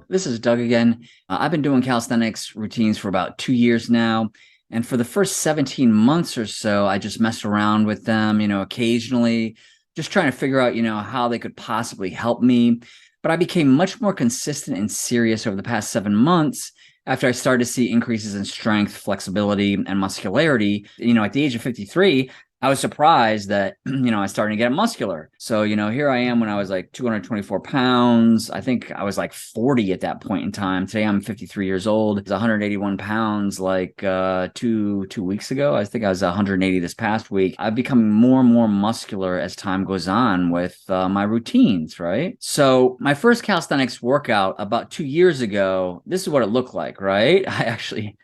this is Doug again. I've been doing calisthenics routines for about 2 years now. And for the first 17 months or so, I just messed around with them, occasionally, just trying to figure out, how they could possibly help me. But I became much more consistent and serious over the past 7 months after I started to see increases in strength, flexibility, and muscularity. At the age of 53, I was surprised that, I started to get muscular. So, here I am when I was like 224 pounds. I think I was like 40 at that point in time. Today I'm 53 years old. It's 181 pounds like two weeks ago. I think I was 180 this past week. I've become more and more muscular as time goes on with my routines, right? So my first calisthenics workout about 2 years ago, this is what it looked like, right? I actually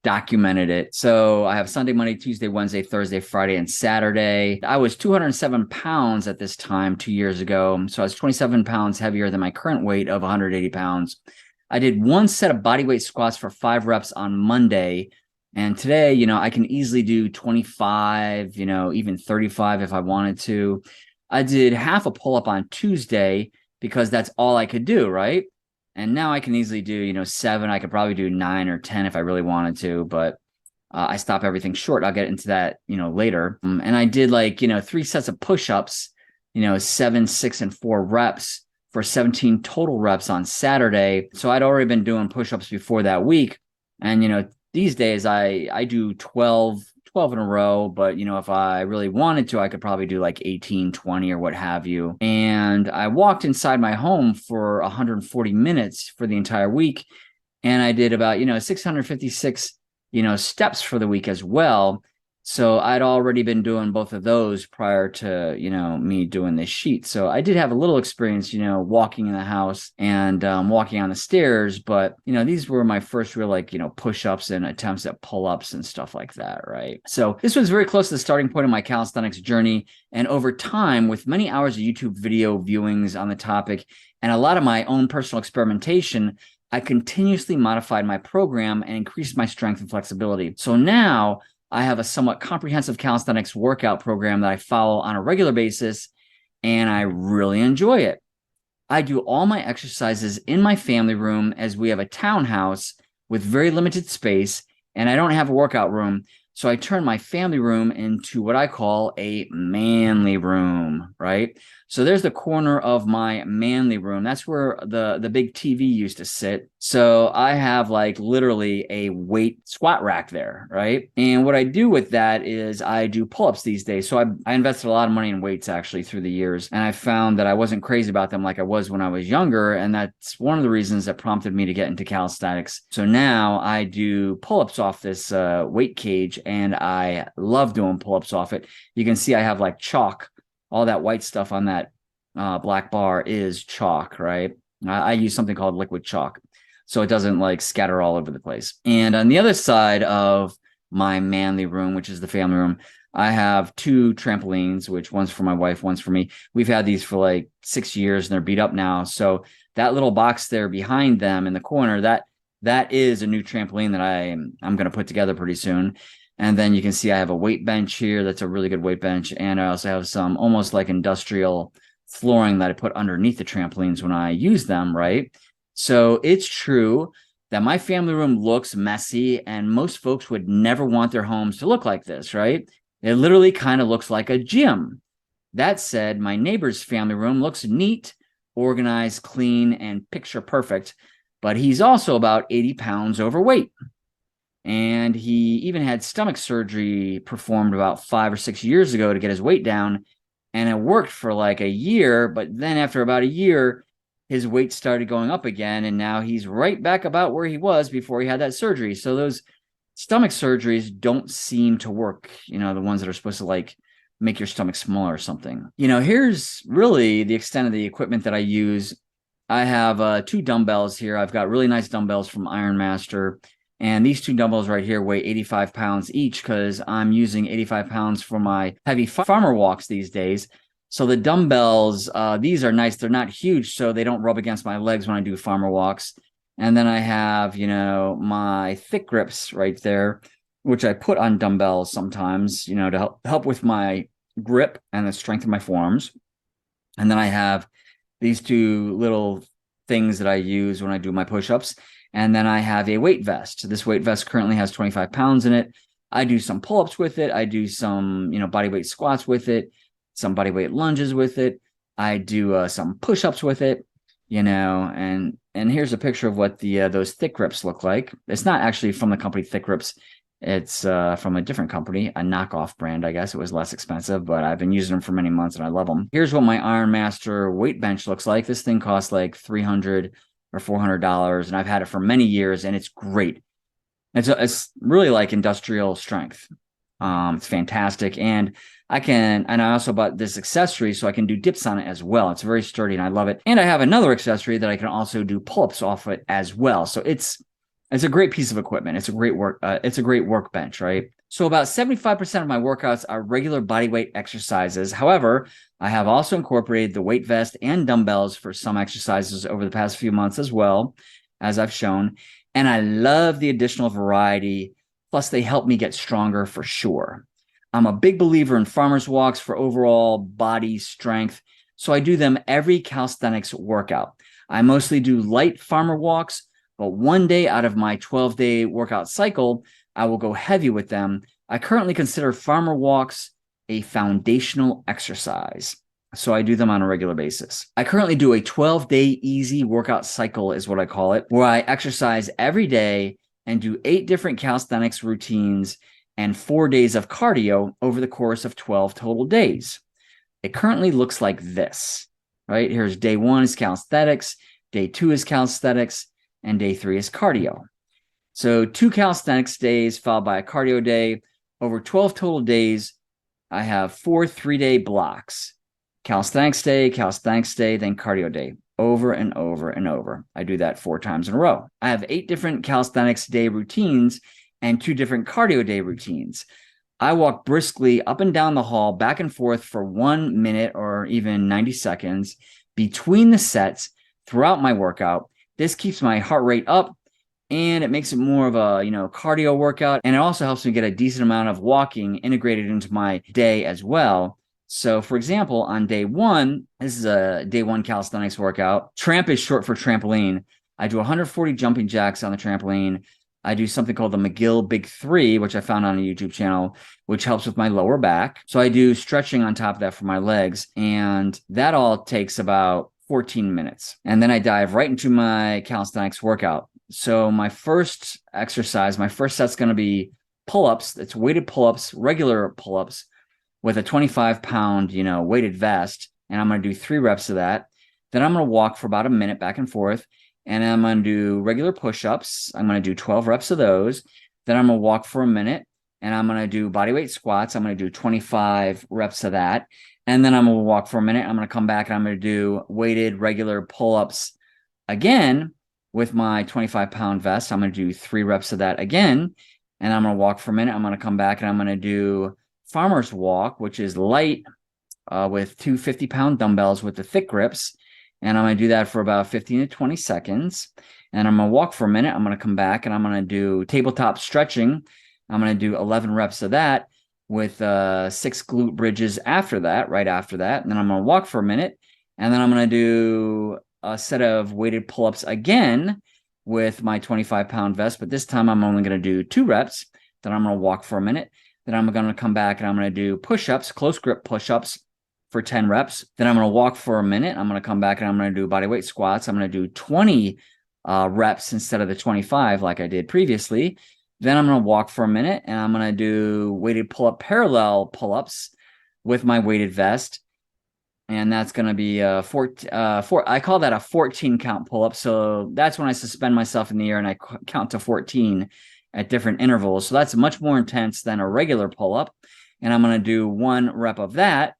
documented it. So I have Sunday, Monday, Tuesday, Wednesday, Thursday, Friday, and Saturday. I was 207 pounds at this time 2 years ago. So I was 27 pounds heavier than my current weight of 180 pounds. I did one set of bodyweight squats for 5 reps on Monday. And today, I can easily do 25, even 35 if I wanted to. I did half a pull-up on Tuesday because that's all I could do, right? And now I can easily do, 7. I could probably do 9 or 10 if I really wanted to, but I stop everything short. I'll get into that, later. And I did 3 sets of push-ups, 7, 6, and 4 reps for 17 total reps on Saturday. So I'd already been doing push-ups before that week. And, these days I do 12 in a row, but if I really wanted to, I could probably do like 18, 20 or what have you. And I walked inside my home for 140 minutes for the entire week. And I did about, 656, steps for the week as well. So I'd already been doing both of those prior to, me doing this sheet. So I did have a little experience, walking in the house and walking on the stairs. But, these were my first real, push-ups and attempts at pull-ups and stuff like that, right? So this was very close to the starting point of my calisthenics journey. And over time, with many hours of YouTube video viewings on the topic and a lot of my own personal experimentation, I continuously modified my program and increased my strength and flexibility. So now I have a somewhat comprehensive calisthenics workout program that I follow on a regular basis, and I really enjoy it. I do all my exercises in my family room as we have a townhouse with very limited space, and I don't have a workout room. So I turn my family room into what I call a manly room, right? So there's the corner of my manly room. That's where the big TV used to sit. So I have literally a weight squat rack there, right? And what I do with that is I do pull-ups these days. So I invested a lot of money in weights actually through the years. And I found that I wasn't crazy about them like I was when I was younger. And that's one of the reasons that prompted me to get into calisthenics. So now I do pull-ups off this weight cage, and I love doing pull-ups off it. You can see I have chalk. All that white stuff on that black bar is chalk, right? I use something called liquid chalk, so it doesn't scatter all over the place. And on the other side of my manly room, which is the family room, I have 2 trampolines, which one's for my wife, one's for me. We've had these for 6 years, and they're beat up now. So that little box there behind them in the corner, that is a new trampoline that I'm going to put together pretty soon. And then you can see I have a weight bench here. That's a really good weight bench. And I also have some almost industrial flooring that I put underneath the trampolines when I use them, right? So it's true that my family room looks messy, and most folks would never want their homes to look like this, right? It literally kind of looks like a gym. That said, my neighbor's family room looks neat, organized, clean, and picture perfect, but he's also about 80 pounds overweight. And he even had stomach surgery performed about 5 or 6 years ago to get his weight down. And it worked for a year. But then after about a year, his weight started going up again. And now he's right back about where he was before he had that surgery. So those stomach surgeries don't seem to work, the ones that are supposed to make your stomach smaller or something. Here's really the extent of the equipment that I use. I have 2 dumbbells here. I've got really nice dumbbells from Iron Master. And these 2 dumbbells right here weigh 85 pounds each because I'm using 85 pounds for my heavy farmer walks these days. So the dumbbells, these are nice. They're not huge, so they don't rub against my legs when I do farmer walks. And then I have, my thick grips right there, which I put on dumbbells sometimes, to help with my grip and the strength of my forearms. And then I have these 2 little things that I use when I do my push-ups. And then I have a weight vest. This weight vest currently has 25 pounds in it. I do some pull-ups with it. I do some, body weight squats with it, some body weight lunges with it. I do some push-ups with it, and here's a picture of what the those thick grips look like. It's not actually from the company Thick Grips. It's from a different company, a knockoff brand, I guess. It was less expensive, but I've been using them for many months and I love them. Here's what my Iron Master weight bench looks like. This thing costs like $300 or $400, and I've had it for many years, and it's great. It's really like industrial strength. It's fantastic, and I also bought this accessory so I can do dips on it as well. It's very sturdy and I love it. And I have another accessory that I can also do pull-ups off it as well. So it's a great piece of equipment. It's a great workbench, right? So about 75% of my workouts are regular body weight exercises. However, I have also incorporated the weight vest and dumbbells for some exercises over the past few months as well, as I've shown. And I love the additional variety. Plus, they help me get stronger for sure. I'm a big believer in farmer's walks for overall body strength, so I do them every calisthenics workout. I mostly do light farmer walks, but one day out of my 12-day workout cycle, I will go heavy with them. I currently consider farmer walks a foundational exercise, so I do them on a regular basis. I currently do a 12-day easy workout cycle is what I call it, where I exercise every day and do 8 different calisthenics routines and 4 days of cardio over the course of 12 total days. It currently looks like this, right? Here's day 1 is calisthenics, day 2 is calisthenics, and day 3 is cardio. So 2 calisthenics days followed by a cardio day. Over 12 total days, I have 4 3-day blocks. Calisthenics day, then cardio day, over and over and over. I do that 4 times in a row. I have 8 different calisthenics day routines and 2 different cardio day routines. I walk briskly up and down the hall, back and forth for 1 minute or even 90 seconds between the sets throughout my workout. This keeps my heart rate up, and it makes it more of a, cardio workout. And it also helps me get a decent amount of walking integrated into my day as well. So, for example, on day 1, this is a day 1 calisthenics workout. Tramp is short for trampoline. I do 140 jumping jacks on the trampoline. I do something called the McGill Big 3, which I found on a YouTube channel, which helps with my lower back. So I do stretching on top of that for my legs, and that all takes about 14 minutes. And then I dive right into my calisthenics workout. So my first exercise, my first set's going to be pull-ups. It's weighted pull-ups, regular pull-ups with a 25-pound, weighted vest. And I'm going to do 3 reps of that. Then I'm going to walk for about a minute back and forth. And I'm going to do regular push-ups. I'm going to do 12 reps of those. Then I'm going to walk for a minute, and I'm going to do body weight squats. I'm going to do 25 reps of that. And then I'm going to walk for a minute. I'm going to come back, and I'm going to do weighted regular pull-ups again with my 25-pound vest. I'm going to do 3 reps of that again. And I'm going to walk for a minute. I'm going to come back, and I'm going to do farmer's walk, which is light with 2 50-pound dumbbells with the thick grips. And I'm going to do that for about 15 to 20 seconds. And I'm going to walk for a minute. I'm going to come back, and I'm going to do tabletop stretching. I'm going to do 11 reps of that with 6 glute bridges after that, right after that. And then I'm going to walk for a minute. And then I'm going to do a set of weighted pull-ups again with my 25-pound vest. But this time I'm only going to do 2 reps. Then I'm going to walk for a minute. Then I'm going to come back, and I'm going to do push-ups, close grip push-ups for 10 reps. Then I'm going to walk for a minute. I'm going to come back, and I'm going to do body weight squats. I'm going to do 20 reps instead of the 25 like I did previously. Then I'm going to walk for a minute, and I'm going to do weighted pull-up parallel pull-ups with my weighted vest. And that's going to be I call that a 14 count pull-up. So that's when I suspend myself in the air and I count to 14 at different intervals. So that's much more intense than a regular pull-up. And I'm going to do 1 rep of that.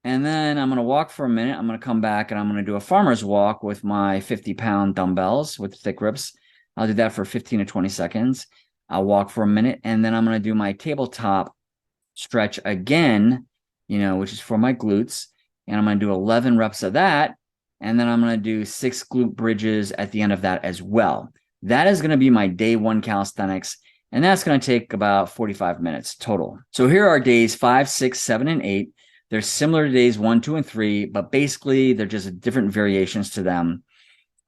And then I'm going to walk for a minute. I'm going to come back, and I'm going to do a farmer's walk with my 50-pound dumbbells with thick grips. I'll do that for 15 to 20 seconds. I'll walk for a minute, and then I'm going to do my tabletop stretch again, which is for my glutes. And I'm going to do 11 reps of that. And then I'm going to do 6 glute bridges at the end of that as well. That is going to be my day 1 calisthenics. And that's going to take about 45 minutes total. So here are days 5, 6, 7, and 8. They're similar to days 1, 2, and 3, but basically they're just different variations to them.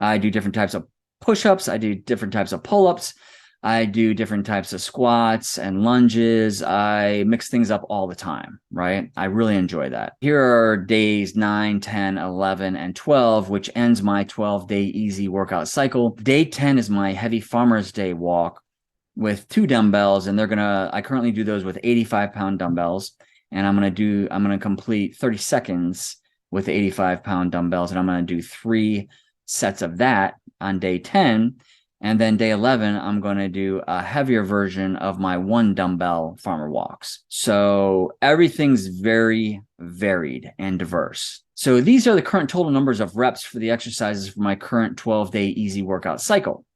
I do different types of push-ups. I do different types of pull-ups. I do different types of squats and lunges. I mix things up all the time, right? I really enjoy that. Here are days 9, 10, 11, and 12, which ends my 12-day easy workout cycle. Day 10 is my heavy farmer's day walk with 2 dumbbells, and I currently do those with 85-pound dumbbells, and I'm gonna complete 30 seconds with 85-pound dumbbells, and I'm gonna do 3 sets of that on day 10. And then day 11, I'm going to do a heavier version of my 1 dumbbell farmer walks. So everything's very varied and diverse. So these are the current total numbers of reps for the exercises for my current 12-day easy workout cycle.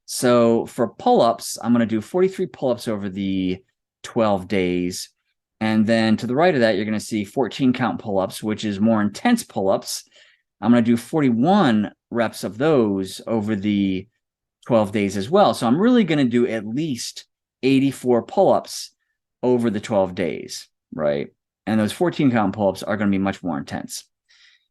So for pull-ups, I'm going to do 43 pull-ups over the 12 days. And then to the right of that, you're going to see 14 count pull-ups, which is more intense pull-ups. I'm going to do 41 reps of those over the 12 days as well. So I'm really going to do at least 84 pull-ups over the 12 days, right? And those 14 count pull-ups are going to be much more intense.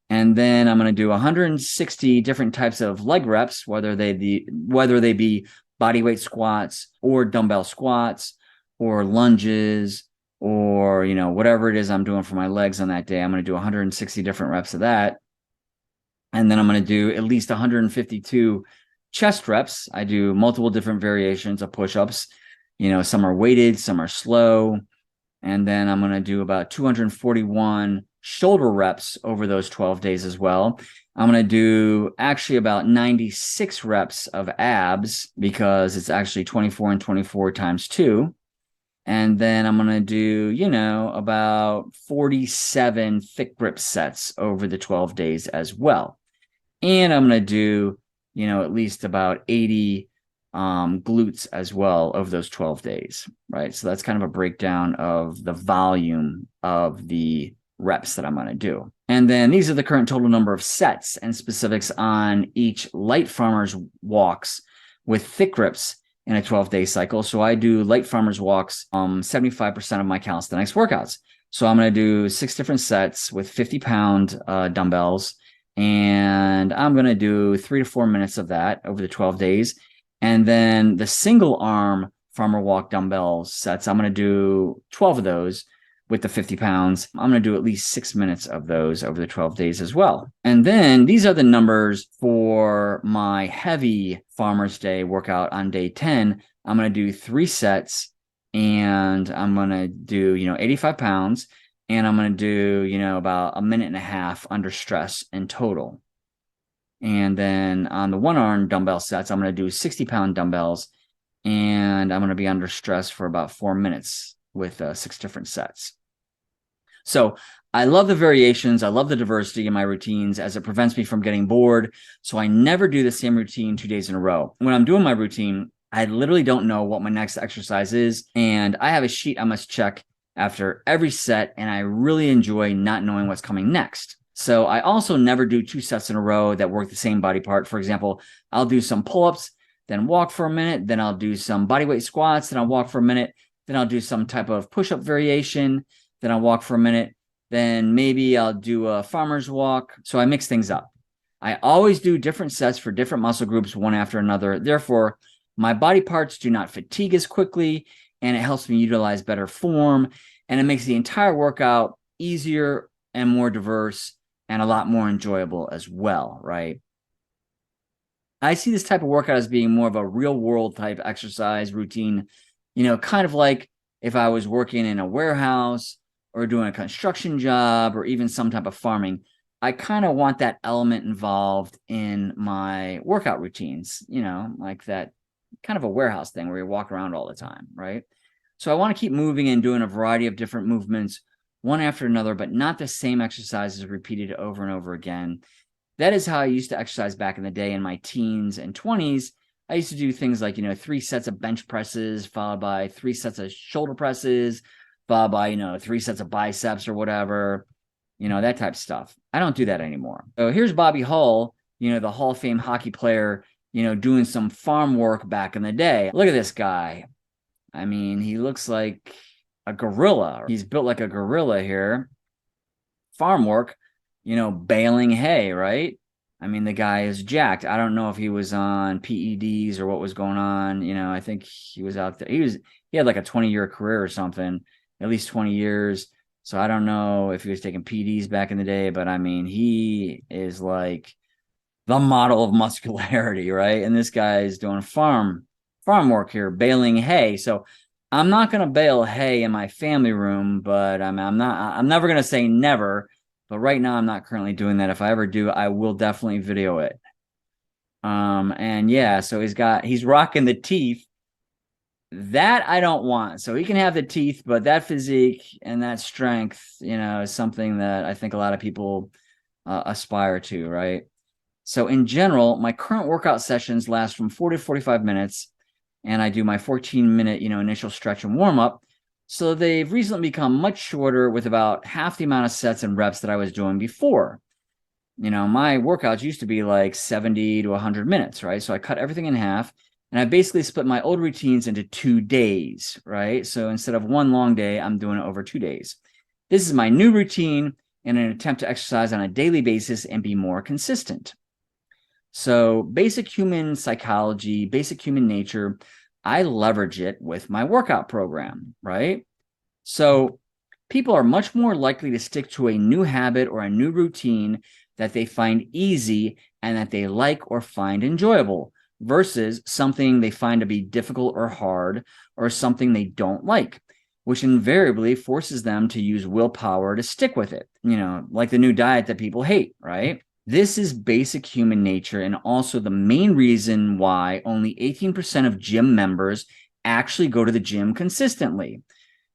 And then I'm going to do 160 different types of leg reps, whether they be bodyweight squats or dumbbell squats or lunges or, whatever it is I'm doing for my legs on that day. I'm going to do 160 different reps of that. And then I'm going to do at least 152 chest reps. I do multiple different variations of push-ups. Some are weighted, some are slow. And then I'm going to do about 241 shoulder reps over those 12 days as well. I'm going to do actually about 96 reps of abs because it's actually 24 and 24 times 2. And then I'm going to do, about 47 thick grip sets over the 12 days as well. And I'm going to do, at least about 80 glutes as well over those 12 days, right? So that's kind of a breakdown of the volume of the reps that I'm going to do. And then these are the current total number of sets and specifics on each light farmer's walks with thick grips in a 12-day cycle. So I do light farmer's walks 75% of my calisthenics workouts. So I'm going to do 6 different sets with 50-pound dumbbells. And I'm going to do 3 to 4 minutes of that over the 12 days. And then the single arm farmer walk dumbbell sets, I'm going to do 12 of those with the 50 pounds. I'm going to do at least 6 minutes of those over the 12 days as well. And then these are the numbers for my heavy farmer's day workout on day 10. I'm going to do 3 sets and I'm going to do, 85 pounds. And I'm going to do, about a minute and a half under stress in total. And then on the 1-arm dumbbell sets, I'm going to do 60-pound dumbbells. And I'm going to be under stress for about 4 minutes with 6 different sets. So I love the variations. I love the diversity in my routines as it prevents me from getting bored. So I never do the same routine 2 days in a row. When I'm doing my routine, I literally don't know what my next exercise is. And I have a sheet I must check after every set, and I really enjoy not knowing what's coming next. So I also never do 2 sets in a row that work the same body part. For example, I'll do some pull-ups, then walk for a minute, then I'll do some bodyweight squats, then I'll walk for a minute, then I'll do some type of push-up variation, then I'll walk for a minute, then maybe I'll do a farmer's walk. So I mix things up. I always do different sets for different muscle groups, one after another. Therefore, my body parts do not fatigue as quickly, and it helps me utilize better form, and it makes the entire workout easier and more diverse and a lot more enjoyable as well, right? I see this type of workout as being more of a real world type exercise routine, kind of like if I was working in a warehouse or doing a construction job or even some type of farming. I kind of want that element involved in my workout routines, like that kind of a warehouse thing where you walk around all the time, right? So I want to keep moving and doing a variety of different movements, one after another, but not the same exercises repeated over and over again. That is how I used to exercise back in the day in my teens and 20s. I used to do things like, 3 sets of bench presses, followed by 3 sets of shoulder presses, followed by, 3 sets of biceps or whatever, that type of stuff. I don't do that anymore. So here's Bobby Hull, the Hall of Fame hockey player, doing some farm work back in the day. Look at this guy. I mean, he looks like a gorilla. He's built like a gorilla here. Farm work, baling hay, right? I mean, the guy is jacked. I don't know if he was on PEDs or what was going on. I think he was out there. He had like a 20-year career or something, at least 20 years. So I don't know if he was taking PEDs back in the day, but I mean, he is like the model of muscularity, right? And this guy is doing farm work here, baling hay. So I'm not going to bale hay in my family room, but I'm never going to say never. But right now, I'm not currently doing that. If I ever do, I will definitely video it. And yeah, so he's rocking the teeth. That I don't want. So he can have the teeth, but that physique and that strength, is something that I think a lot of people aspire to, right? So in general, my current workout sessions last from 40 to 45 minutes, and I do my 14-minute, initial stretch and warm up. So they've recently become much shorter with about half the amount of sets and reps that I was doing before. My workouts used to be like 70 to 100 minutes, right? So I cut everything in half, and I basically split my old routines into 2 days, right? So instead of one long day, I'm doing it over 2 days. This is my new routine in an attempt to exercise on a daily basis and be more consistent. So basic human psychology, basic human nature, I leverage it with my workout program, right? So people are much more likely to stick to a new habit or a new routine that they find easy and that they like or find enjoyable versus something they find to be difficult or hard or something they don't like, which invariably forces them to use willpower to stick with it, like the new diet that people hate, right? This is basic human nature and also the main reason why only 18% of gym members actually go to the gym consistently.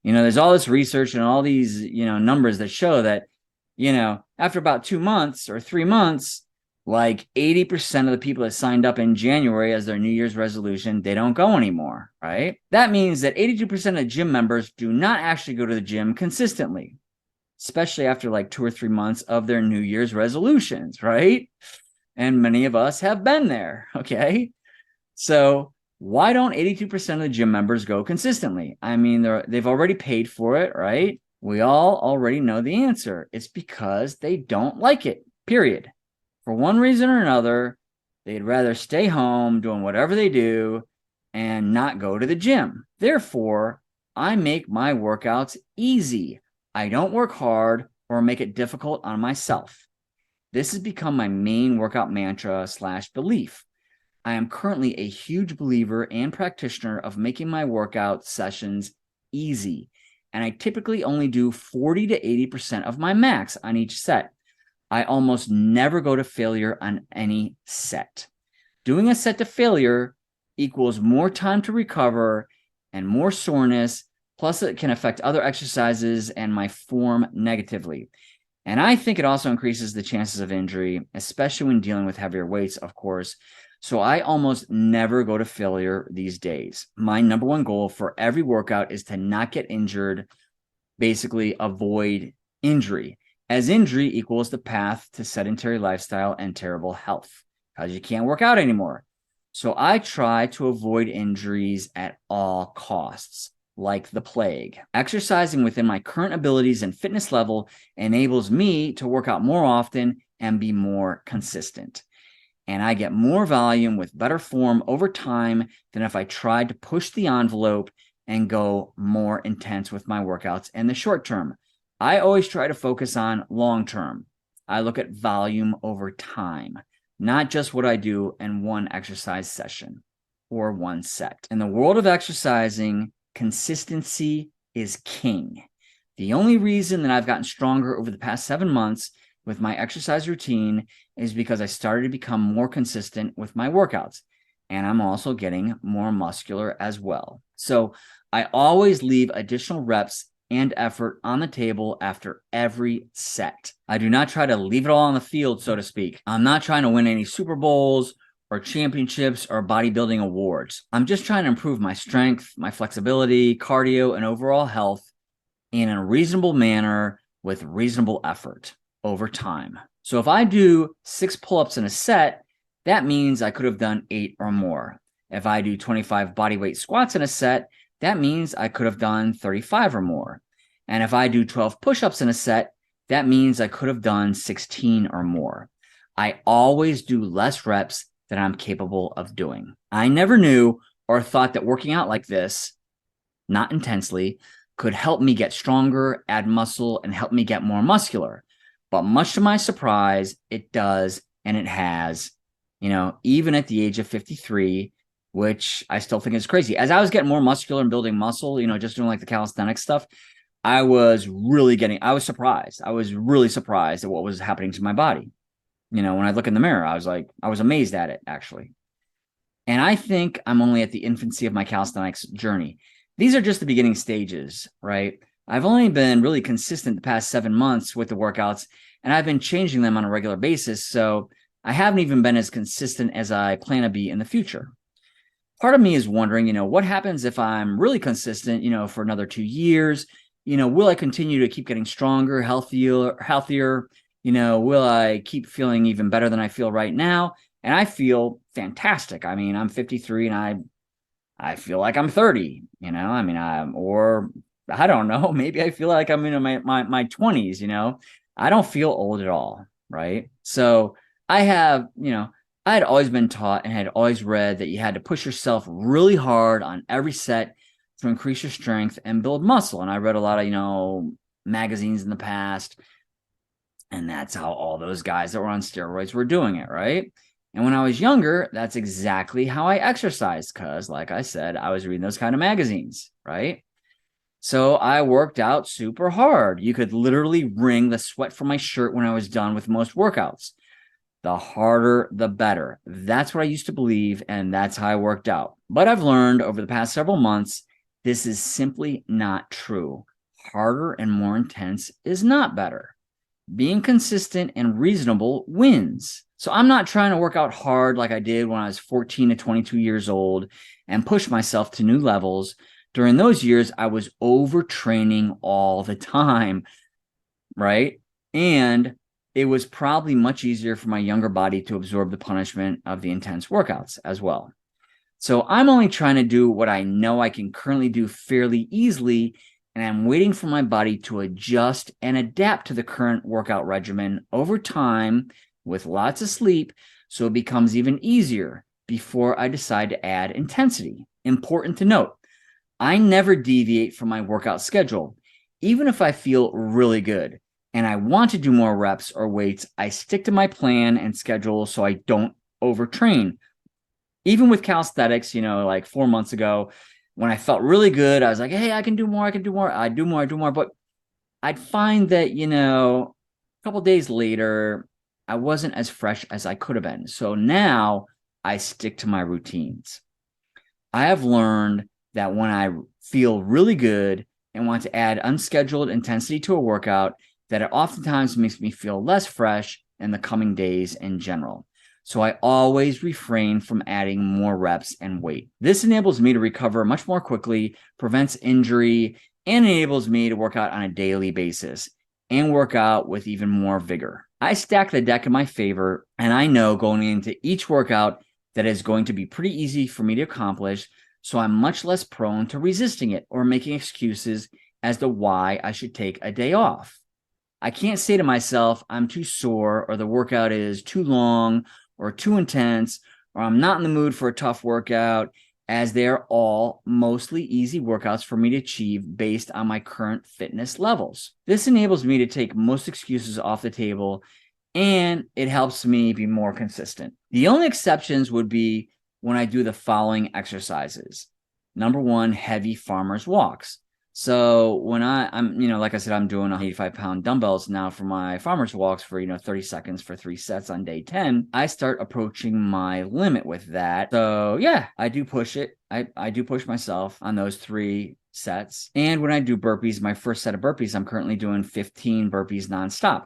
There's all this research and all these, numbers that show that, after about 2 months or 3 months, like 80% of the people that signed up in January as their New Year's resolution, they don't go anymore, right? That means that 82% of gym members do not actually go to the gym consistently, especially after like 2 or 3 months of their New Year's resolutions, right? And many of us have been there, okay? So why don't 82% of the gym members go consistently? I mean, they've already paid for it, right? We all already know the answer. It's because they don't like it, period. For one reason or another, they'd rather stay home doing whatever they do and not go to the gym. Therefore, I make my workouts easy. I don't work hard or make it difficult on myself. This has become my main workout mantra / belief. I am currently a huge believer and practitioner of making my workout sessions easy, and I typically only do 40 to 80% of my max on each set. I almost never go to failure on any set. Doing a set to failure equals more time to recover and more soreness, plus it can affect other exercises and my form negatively. And I think it also increases the chances of injury, especially when dealing with heavier weights, of course. So I almost never go to failure these days. My number one goal for every workout is to not get injured, basically avoid injury, as injury equals the path to sedentary lifestyle and terrible health because you can't work out anymore. So I try to avoid injuries at all costs, like the plague. Exercising within my current abilities and fitness level enables me to work out more often and be more consistent. And I get more volume with better form over time than if I tried to push the envelope and go more intense with my workouts in the short term. I always try to focus on long term. I look at volume over time, not just what I do in one exercise session or one set. In the world of exercising, consistency is king. The only reason that I've gotten stronger over the past 7 months with my exercise routine is because I started to become more consistent with my workouts. And I'm also getting more muscular as well. So I always leave additional reps and effort on the table after every set. I do not try to leave it all on the field, so to speak. I'm not trying to win any Super Bowls or championships or bodybuilding awards. I'm just trying to improve my strength, my flexibility, cardio, and overall health in a reasonable manner with reasonable effort over time. So if I do 6 pull-ups in a set, that means I could have done 8 or more. If I do 25 bodyweight squats in a set, that means I could have done 35 or more. And if I do 12 push-ups in a set, that means I could have done 16 or more. I always do less reps than I'm capable of doing. I never knew or thought that working out like this, not intensely, could help me get stronger, add muscle, and help me get more muscular. But much to my surprise, it does, and it has, even at the age of 53, which I still think is crazy. As I was getting more muscular and building muscle, just doing like the calisthenics stuff, I was surprised. I was really surprised at what was happening to my body. When I look in the mirror, I was amazed at it, actually. And I think I'm only at the infancy of my calisthenics journey. These are just the beginning stages, right? I've only been really consistent the past 7 months with the workouts, and I've been changing them on a regular basis. So I haven't even been as consistent as I plan to be in the future. Part of me is wondering, what happens if I'm really consistent, for another 2 years? Will I continue to keep getting stronger, healthier? Will I keep feeling even better than I feel right now? And I feel fantastic. I mean, I'm 53 and I feel like I'm 30, or I don't know, maybe I feel like I'm in my 20s, I don't feel old at all, right? So I had always been taught and had always read that you had to push yourself really hard on every set to increase your strength and build muscle. And I read a lot of, magazines in the past, and that's how all those guys that were on steroids were doing it, right? And when I was younger, that's exactly how I exercised because, like I said, I was reading those kind of magazines, right? So I worked out super hard. You could literally wring the sweat from my shirt when I was done with most workouts. The harder, the better. That's what I used to believe, and that's how I worked out. But I've learned over the past several months, this is simply not true. Harder and more intense is not better. Being consistent and reasonable wins. So I'm not trying to work out hard like I did when I was 14 to 22 years old and push myself to new levels. During those years, I was overtraining all the time, right? And it was probably much easier for my younger body to absorb the punishment of the intense workouts as well. So I'm only trying to do what I know I can currently do fairly easily, and I'm waiting for my body to adjust and adapt to the current workout regimen over time with lots of sleep, so it becomes even easier before I decide to add intensity. Important to note, I never deviate from my workout schedule. Even if I feel really good and I want to do more reps or weights, I stick to my plan and schedule so I don't overtrain. Even with calisthenics, like 4 months ago, when I felt really good, I was like, hey, I can do more. I do more. But I'd find that, a couple days later, I wasn't as fresh as I could have been. So now I stick to my routines. I have learned that when I feel really good and want to add unscheduled intensity to a workout, that it oftentimes makes me feel less fresh in the coming days in general. So I always refrain from adding more reps and weight. This enables me to recover much more quickly, prevents injury, and enables me to work out on a daily basis and work out with even more vigor. I stack the deck in my favor, and I know going into each workout that is going to be pretty easy for me to accomplish, so I'm much less prone to resisting it or making excuses as to why I should take a day off. I can't say to myself, I'm too sore, or the workout is too long, or too intense, or I'm not in the mood for a tough workout, as they're all mostly easy workouts for me to achieve based on my current fitness levels. This enables me to take most excuses off the table, and it helps me be more consistent. The only exceptions would be when I do the following exercises. Number 1, heavy farmer's walks. So when I'm, like I said, I'm doing 85-pound dumbbells now for my farmer's walks for, 30 seconds for 3 sets on day 10. I start approaching my limit with that. So yeah, I do push it. I do push myself on those 3 sets. And when I do burpees, my first set of burpees, I'm currently doing 15 burpees nonstop.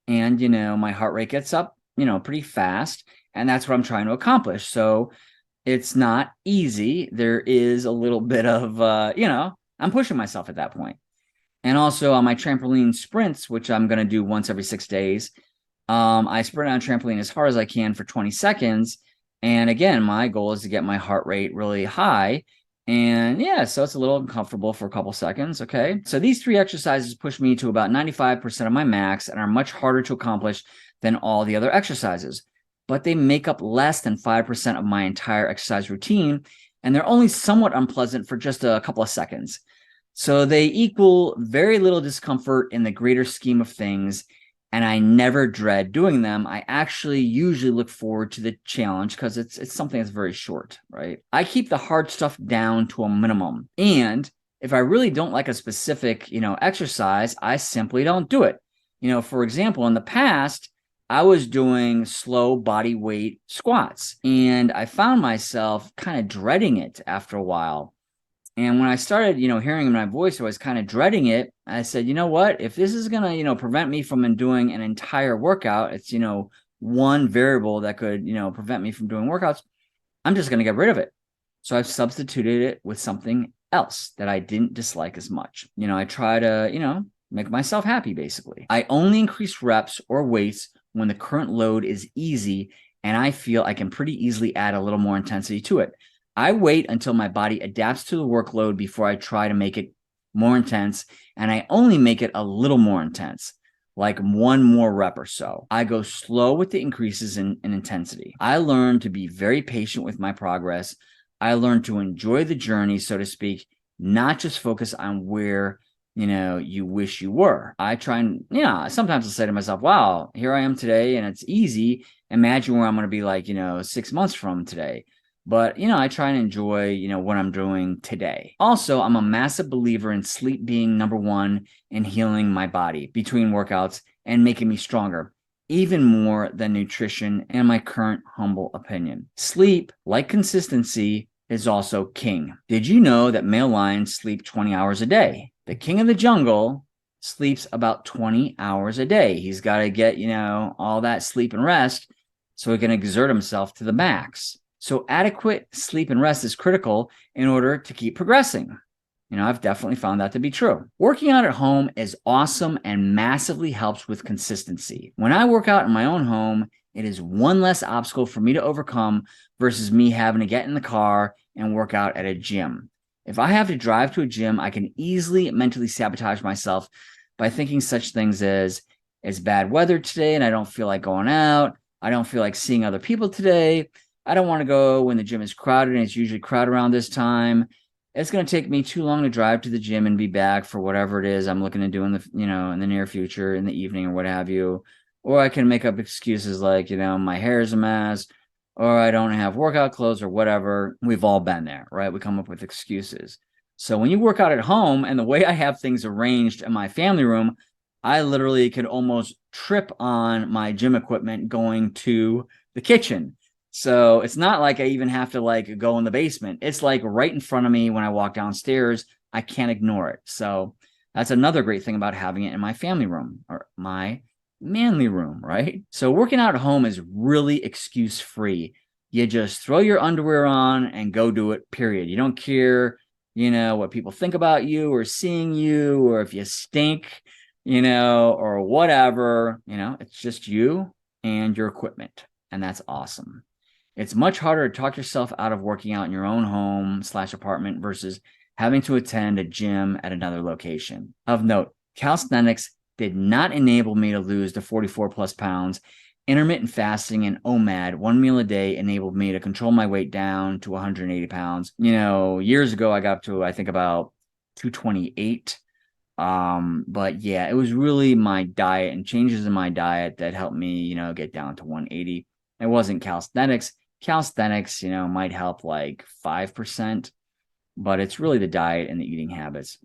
And, my heart rate gets up, pretty fast. And that's what I'm trying to accomplish. So it's not easy. There is a little bit of, I'm pushing myself at that point. And also on my trampoline sprints, which I'm going to do once every 6 days, I sprint on trampoline as hard as I can for 20 seconds. And again, my goal is to get my heart rate really high. And yeah, so it's a little uncomfortable for a couple seconds. Okay. So these 3 exercises push me to about 95% of my max and are much harder to accomplish than all the other exercises, but they make up less than 5% of my entire exercise routine, and they're only somewhat unpleasant for just a couple of seconds. So they equal very little discomfort in the greater scheme of things, and I never dread doing them. I actually usually look forward to the challenge because it's something that's very short, right? I keep the hard stuff down to a minimum, and if I really don't like a specific, exercise, I simply don't do it. For example, in the past, I was doing slow body weight squats, and I found myself kind of dreading it after a while. And when I started, hearing in my voice, I was kind of dreading it. I said, you know what? If this is going to, prevent me from doing an entire workout, it's, one variable that could, prevent me from doing workouts, I'm just going to get rid of it. So I've substituted it with something else that I didn't dislike as much. I try to, make myself happy, basically. I only increase reps or weights when the current load is easy and I feel I can pretty easily add a little more intensity to it. I wait until my body adapts to the workload before I try to make it more intense, and I only make it a little more intense, like one more rep or so. I go slow with the increases in intensity. I learn to be very patient with my progress. I learn to enjoy the journey, so to speak, not just focus on where you wish you were. I try and, sometimes I'll say to myself, wow, here I am today and it's easy. Imagine where I'm going to be like, 6 months from today. But, I try and enjoy, what I'm doing today. Also, I'm a massive believer in sleep being number one in healing my body between workouts and making me stronger, even more than nutrition, in my current humble opinion. Sleep, like consistency, is also king. Did you know that male lions sleep 20 hours a day? The king of the jungle sleeps about 20 hours a day. He's got to get, all that sleep and rest so he can exert himself to the max. So adequate sleep and rest is critical in order to keep progressing. I've definitely found that to be true. Working out at home is awesome and massively helps with consistency. When I work out in my own home, it is one less obstacle for me to overcome versus me having to get in the car and work out at a gym. If I have to drive to a gym, I can easily mentally sabotage myself by thinking such things as, it's bad weather today and I don't feel like going out. I don't feel like seeing other people today. I don't want to go when the gym is crowded, and it's usually crowded around this time. It's going to take me too long to drive to the gym and be back for whatever it is I'm looking to do in the, in the near future, in the evening or what have you. Or I can make up excuses like, my hair is a mess, or I don't have workout clothes or whatever. We've all been there, right? We come up with excuses. So when you work out at home, and the way I have things arranged in my family room, I literally could almost trip on my gym equipment going to the kitchen. So it's not like I even have to go in the basement. It's like right in front of me when I walk downstairs. I can't ignore it. So that's another great thing about having it in my family room, or my manly room, right? So working out at home is really excuse free. You just throw your underwear on and go do it, period. You don't care, what people think about you or seeing you, or if you stink, or whatever. It's just you and your equipment. And that's awesome. It's much harder to talk yourself out of working out in your own home/apartment versus having to attend a gym at another location. Of note, calisthenics did not enable me to lose the 44 plus pounds. Intermittent fasting and OMAD, one meal a day, enabled me to control my weight down to 180 pounds. Years ago, I got up to, I think, about 228. But yeah, it was really my diet and changes in my diet that helped me, get down to 180. It wasn't calisthenics. Calisthenics, might help like 5%, but it's really the diet and the eating habits.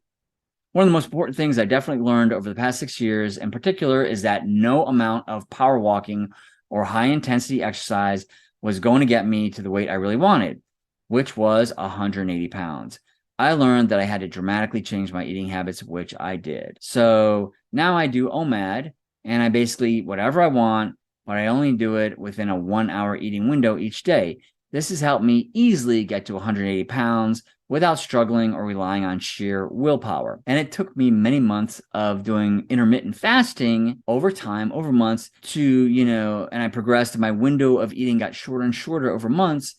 One of the most important things I definitely learned over the past 6 years in particular is that no amount of power walking or high intensity exercise was going to get me to the weight I really wanted, which was 180 pounds. I learned that I had to dramatically change my eating habits, which I did. So now I do OMAD, and I basically eat whatever I want, but I only do it within a 1 hour eating window each day. This has helped me easily get to 180 pounds without struggling or relying on sheer willpower. And it took me many months of doing intermittent fasting over time, over months to, and I progressed. My window of eating got shorter and shorter over months.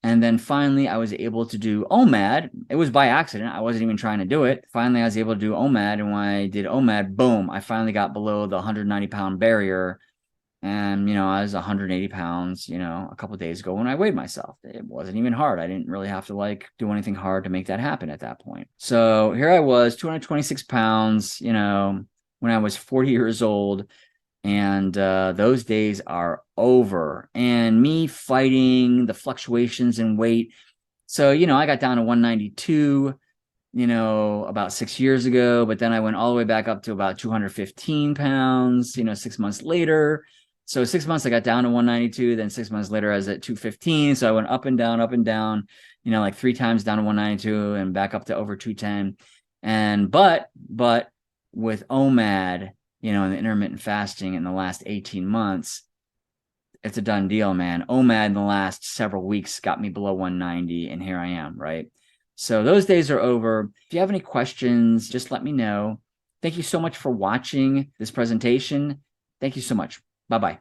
And then finally, I was able to do OMAD. It was by accident. I wasn't even trying to do it. Finally, I was able to do OMAD. And when I did OMAD, boom, I finally got below the 190-pound barrier. And, I was 180 pounds, a couple of days ago when I weighed myself. It wasn't even hard. I didn't really have to like do anything hard to make that happen at that point. So here I was, 226 pounds, when I was 40 years old. And those days are over. And me fighting the fluctuations in weight. So, I got down to 192, about 6 years ago, but then I went all the way back up to about 215 pounds, 6 months later. So 6 months I got down to 192, then 6 months later I was at 215. So I went up and down, like 3 times down to 192 and back up to over 210. And but with OMAD, and the intermittent fasting in the last 18 months, it's a done deal, man. OMAD in the last several weeks got me below 190, and here I am, right? So those days are over. If you have any questions, just let me know. Thank you so much for watching this presentation. Thank you so much. Bye-bye.